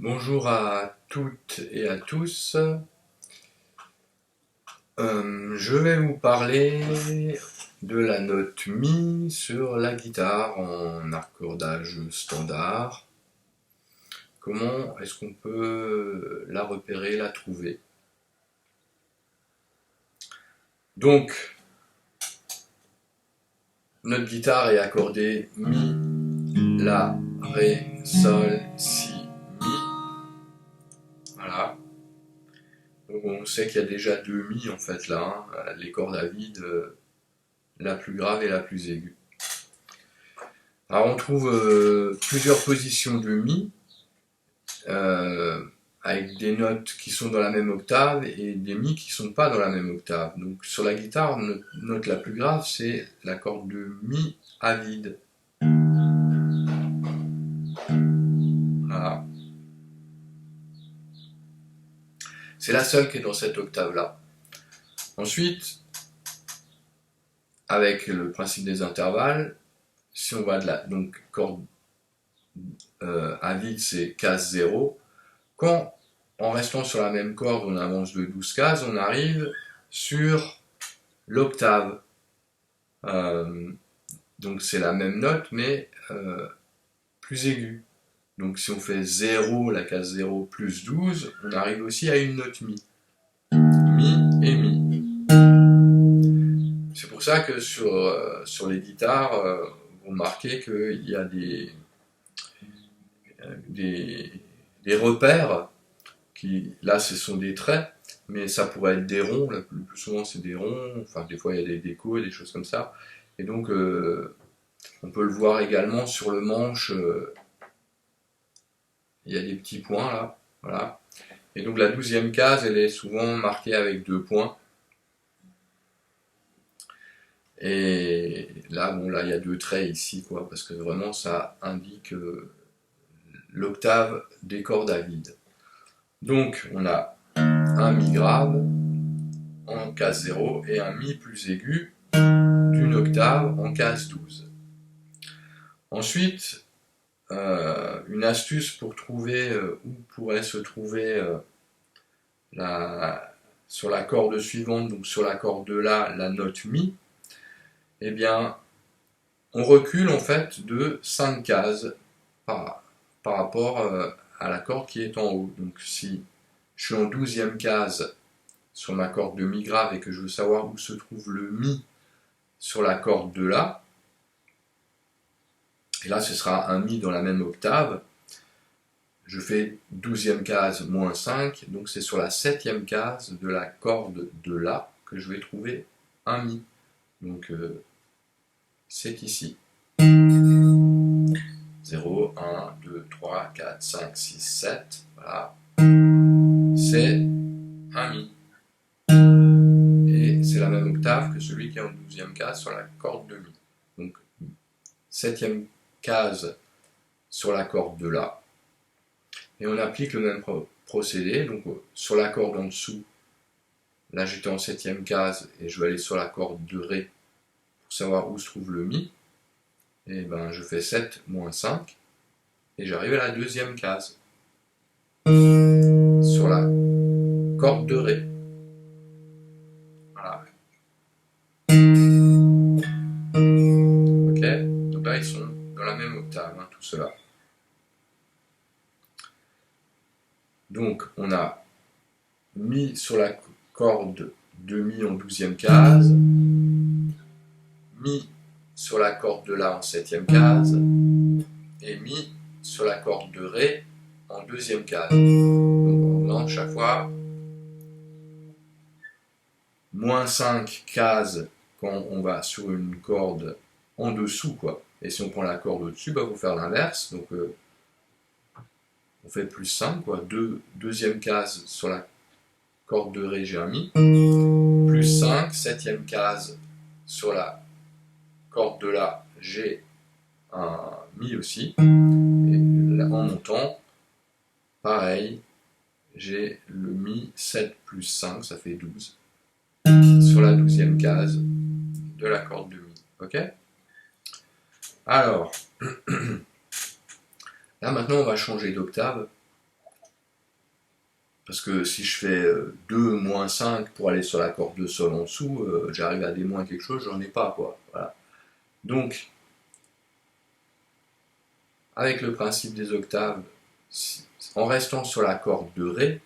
Bonjour à toutes et à tous. Je vais vous parler de la note Mi sur la guitare en accordage standard. Comment est-ce qu'on peut la repérer, la trouver? Donc, notre guitare est accordée Mi, La, Ré, Sol, Si, Mi. Voilà. Donc on sait qu'il y a déjà deux Mi en fait là, hein, les cordes à vide, la plus grave et la plus aiguë. Alors on trouve plusieurs positions de Mi, avec des notes qui sont dans la même octave et des Mi qui ne sont pas dans la même octave. Donc sur la guitare, notre note la plus grave, c'est la corde de Mi à vide. Voilà. C'est la seule qui est dans cette octave-là. Ensuite, avec le principe des intervalles, si on va de la corde à vide, c'est case 0. Quand, en restant sur la même corde, on avance de 12 cases, on arrive sur l'octave. Donc c'est la même note, mais plus aiguë. Donc si on fait 0, la case 0 plus 12, on arrive aussi à une note Mi. Mi et Mi. C'est pour ça que sur les guitares, vous remarquez qu'il y a des repères qui, là, ce sont des traits, mais ça pourrait être des ronds, le plus souvent c'est des ronds, enfin des fois il y a des décos et des choses comme ça. Et donc on peut le voir également sur le manche, il y a des petits points là, voilà. Et donc la 12e case, elle est souvent marquée avec 2 points. Et là, bon, là il y a 2 traits ici, quoi, parce que vraiment ça indique l'octave des cordes à vide. Donc on a un Mi grave en case 0 et un Mi plus aigu d'une octave en case 12. Ensuite, une astuce pour trouver où pourrait se trouver sur la corde suivante, donc sur la corde de la note Mi, eh bien, on recule en fait de 5 cases par rapport à la corde qui est en haut. Donc si je suis en 12e case sur ma corde de Mi grave et que je veux savoir où se trouve le Mi sur la corde de La, et là ce sera un Mi dans la même octave, je fais 12e case moins 5, donc c'est sur la 7e case de la corde de La que je vais trouver un Mi. Donc c'est ici. 0, 1, 2, 3, 4, 5, 6, 7, voilà. C'est un Mi. Et c'est la même octave que celui qui est en 12e case sur la corde de Mi. Donc 7e case sur la corde de La. Et on applique le même procédé. Donc sur la corde en dessous, là j'étais en 7e case et je vais aller sur la corde de Ré pour savoir où se trouve le Mi. Et ben je fais 7 moins 5 et j'arrive à la 2e case sur la corde de Ré. Voilà. Ok, donc là ils sont dans la même octave, hein, tout cela. Donc on a Mi sur la corde de Mi en 12e case, Mi sur la corde de La en 7e case, et Mi sur la corde de Ré en 2e case. Donc on entre chaque fois moins 5 cases quand on va sur une corde en dessous, quoi. Et si on prend la corde au-dessus, bah, il faut faire l'inverse. Donc on fait plus 5, quoi. Deuxième case sur la corde de Ré, j'ai un Mi. Plus 5, 7e case sur la corde de La, j'ai un Mi aussi. Et là, en montant, pareil, j'ai le Mi 7 plus 5, ça fait 12. Sur la 12e case de la corde de Mi. Ok ? Alors, là maintenant on va changer d'octave. Parce que si je fais 2 moins 5 pour aller sur la corde de sol en dessous, j'arrive à des moins quelque chose, j'en ai pas, quoi. Voilà. Donc, avec le principe des octaves, en restant sur la corde de Ré,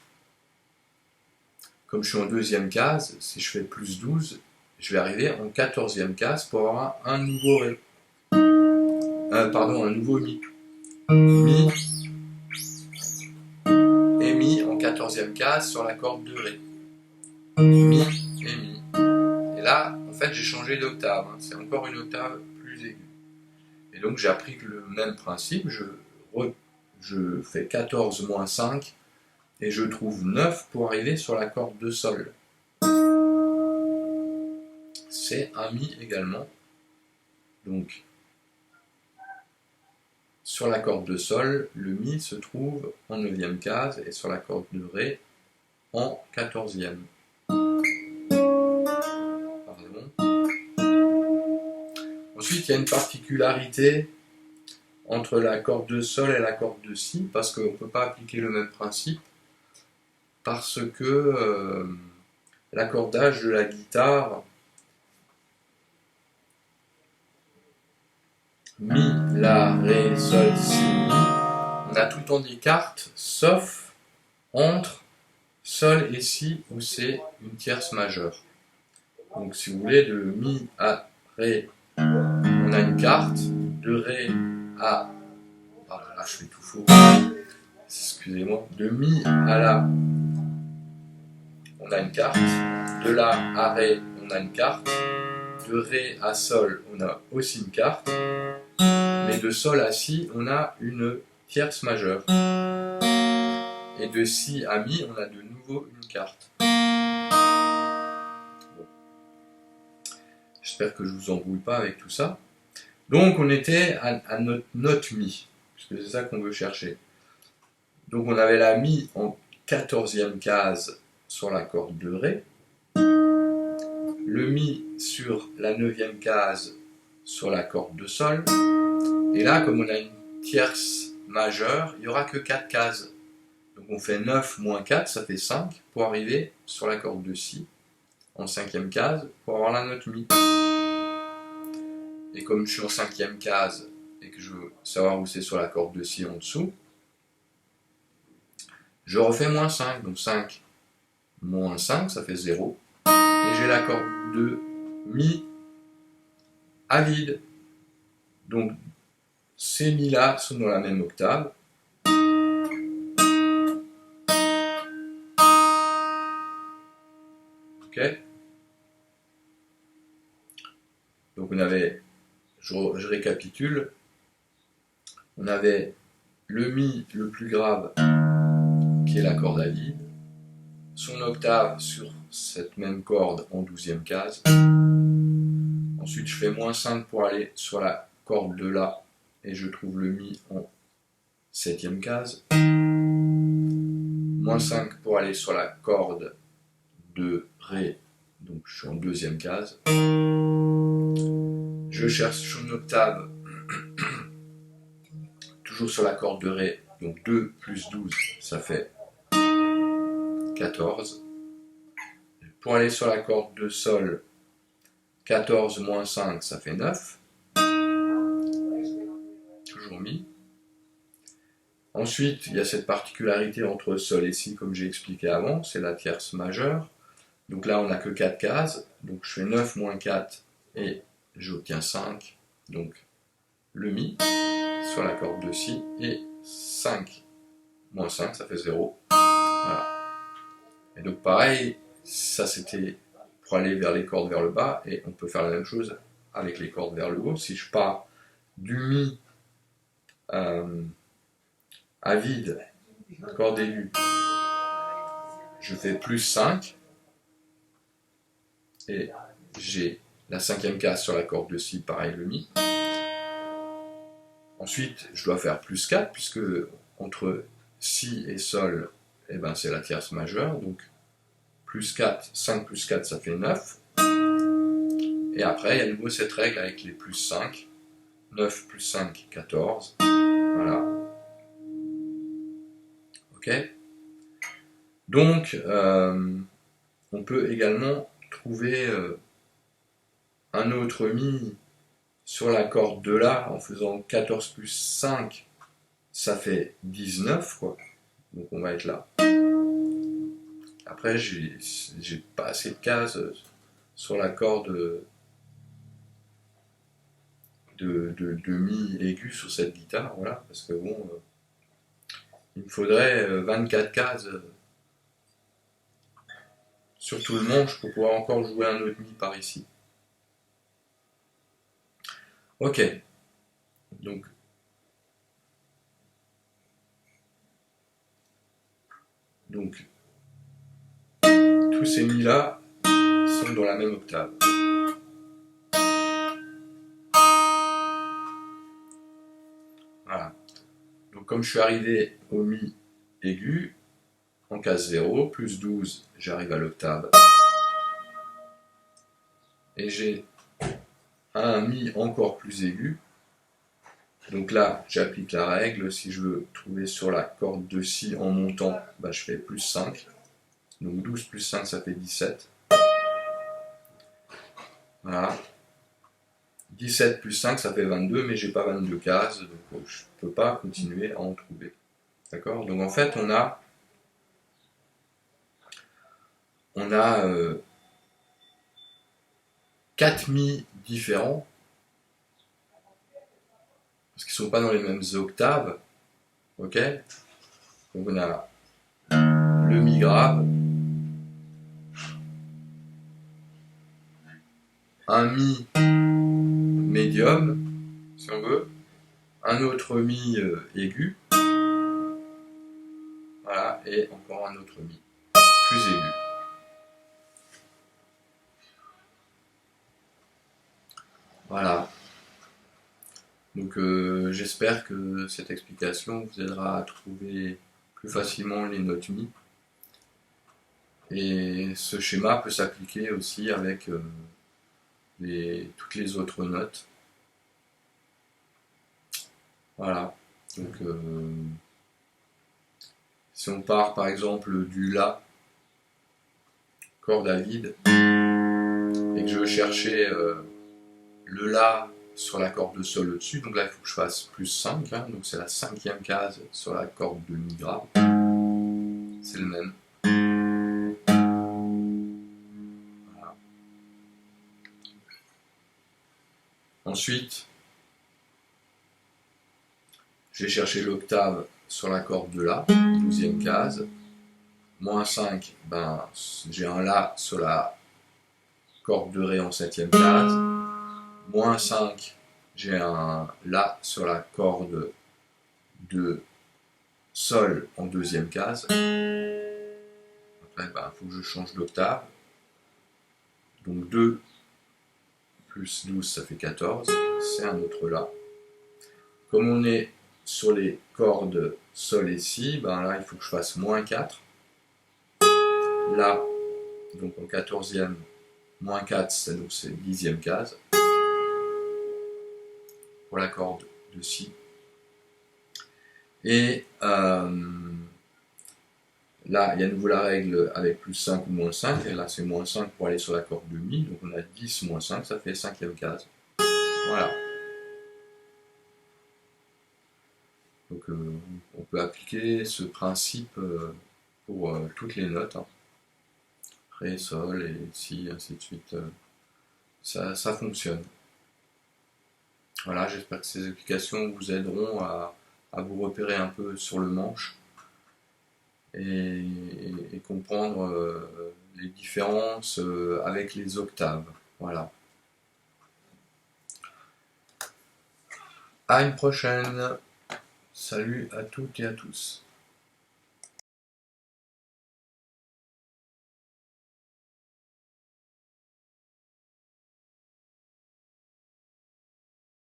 comme je suis en deuxième case, si je fais plus 12, je vais arriver en 14e case pour avoir un nouveau Ré. Pardon, un nouveau Mi. Mi et Mi en 14e case sur la corde de Ré. Mi et Mi. Et là, en fait, j'ai changé d'octave. Hein. C'est encore une octave plus aiguë. Et donc, j'ai appris que le même principe. Je fais 14 moins 5 et je trouve 9 pour arriver sur la corde de Sol. C'est un Mi également. Donc, sur la corde de Sol, le Mi se trouve en 9e case et sur la corde de Ré en 14e. Ensuite, il y a une particularité entre la corde de Sol et la corde de Si, parce qu'on ne peut pas appliquer le même principe, parce que l'accordage de la guitare, Mi, La, Ré, Sol, Si, Mi, on a tout le temps des cartes, sauf entre Sol et Si, où c'est une tierce majeure. Donc si vous voulez, de Mi à Ré, on a une carte, de Ré à... Oh là là, je fais tout faux. Excusez-moi. De Mi à La, on a une carte. De La à Ré, on a une carte. De Ré à Sol, on a aussi une carte. Mais de Sol à Si, on a une tierce majeure. Et de Si à Mi, on a de nouveau une carte. Bon. J'espère que je ne vous embrouille pas avec tout ça. Donc on était à notre note Mi, puisque c'est ça qu'on veut chercher. Donc on avait la Mi en 14e case sur la corde de Ré, le Mi sur la 9e case sur la corde de Sol, et là comme on a une tierce majeure, il n'y aura que 4 cases. Donc on fait 9 moins 4, ça fait 5, pour arriver sur la corde de Si, en 5e case, pour avoir la note Mi. Et comme je suis en 5e case, et que je veux savoir où c'est sur la corde de Si en dessous, je refais moins 5, donc 5 moins 5, ça fait 0. Et j'ai la corde de Mi à vide. Donc ces Mi là sont dans la même octave. Ok. Donc on avait, je récapitule, on avait le Mi le plus grave, qui est la corde à vide, son octave sur cette même corde en 12e case. Ensuite, je fais moins 5 pour aller sur la corde de La, et je trouve le Mi en 7e case. Moins 5 pour aller sur la corde de Ré, donc je suis en 2e case. Je cherche une octave, toujours sur la corde de Ré, donc 2 plus 12, ça fait 14. Pour aller sur la corde de Sol, 14 moins 5, ça fait 9. Toujours Mi. Ensuite, il y a cette particularité entre Sol et Si, comme j'ai expliqué avant, c'est la tierce majeure. Donc là, on n'a que 4 cases, donc je fais 9 moins 4 et j'obtiens 5. Donc le Mi sur la corde de Si, et 5 moins 5, ça fait 0. Voilà. Et donc pareil, ça c'était pour aller vers les cordes vers le bas, et on peut faire la même chose avec les cordes vers le haut. Si je pars du Mi à vide, corde aiguë, je fais plus 5, et j'ai la 5e case sur la corde de Si, pareil le Mi. Ensuite, je dois faire plus 4, puisque entre Si et Sol, eh ben, c'est la tierce majeure, donc plus 4, 5 plus 4, ça fait 9. Et après, il y a à nouveau cette règle avec les plus 5. 9 plus 5, 14. Voilà. Ok. Donc, on peut également trouver un autre mi sur la corde de La en faisant 14 plus 5, ça fait 19, quoi. Donc on va être là. Après, j'ai pas assez de cases sur la corde de mi aigu sur cette guitare, voilà, parce que bon, il me faudrait 24 cases sur tout le manche pour pouvoir encore jouer un autre mi par ici. Ok, donc tous ces mi là sont dans la même octave. Voilà. Donc comme je suis arrivé au mi aigu, en case 0, plus 12, j'arrive à l'octave. Et j'ai un mi encore plus aigu. Donc là, j'applique la règle. Si je veux trouver sur la corde de Si en montant, bah, je fais plus 5. Donc 12 plus 5, ça fait 17. Voilà. 17 plus 5, ça fait 22, mais j'ai pas 22 cases, donc je ne peux pas continuer à en trouver. D'accord? Donc en fait, on a 4 mi différents, parce qu'ils ne sont pas dans les mêmes octaves. Ok? Donc on a le mi grave, un mi médium, si on veut, un autre mi aigu, voilà, et encore un autre mi plus aigu. Voilà. Donc j'espère que cette explication vous aidera à trouver plus facilement les notes mi. Et ce schéma peut s'appliquer aussi avec toutes les autres notes. Voilà. Donc si on part par exemple du La, corde à vide, et que je veux chercher le La sur la corde de Sol au-dessus, donc là il faut que je fasse plus 5, hein, donc c'est la 5e case sur la corde de Mi grave, c'est le même. Voilà. Ensuite, je vais chercher l'octave sur la corde de La, 12e case, moins 5, ben, j'ai un La sur la corde de Ré en 7e case, moins 5, j'ai un La sur la corde de Sol en 2e case. Après, il faut que je change d'octave. Donc 2 plus 12, ça fait 14. C'est un autre La. Comme on est sur les cordes Sol et Si, ben là, il faut que je fasse moins 4. La, donc en 14e, moins 4, c'est 10e case. Pour la corde de Si. Et là, il y a à nouveau la règle avec plus 5 ou moins 5, et là c'est moins 5 pour aller sur la corde de Mi, donc on a 10 moins 5, ça fait 5e case. Voilà. Donc on peut appliquer ce principe pour toutes les notes, hein. Ré, Sol et Si, ainsi de suite. Ça fonctionne. Voilà, j'espère que ces explications vous aideront à vous repérer un peu sur le manche et comprendre les différences avec les octaves. Voilà. À une prochaine. Salut à toutes et à tous.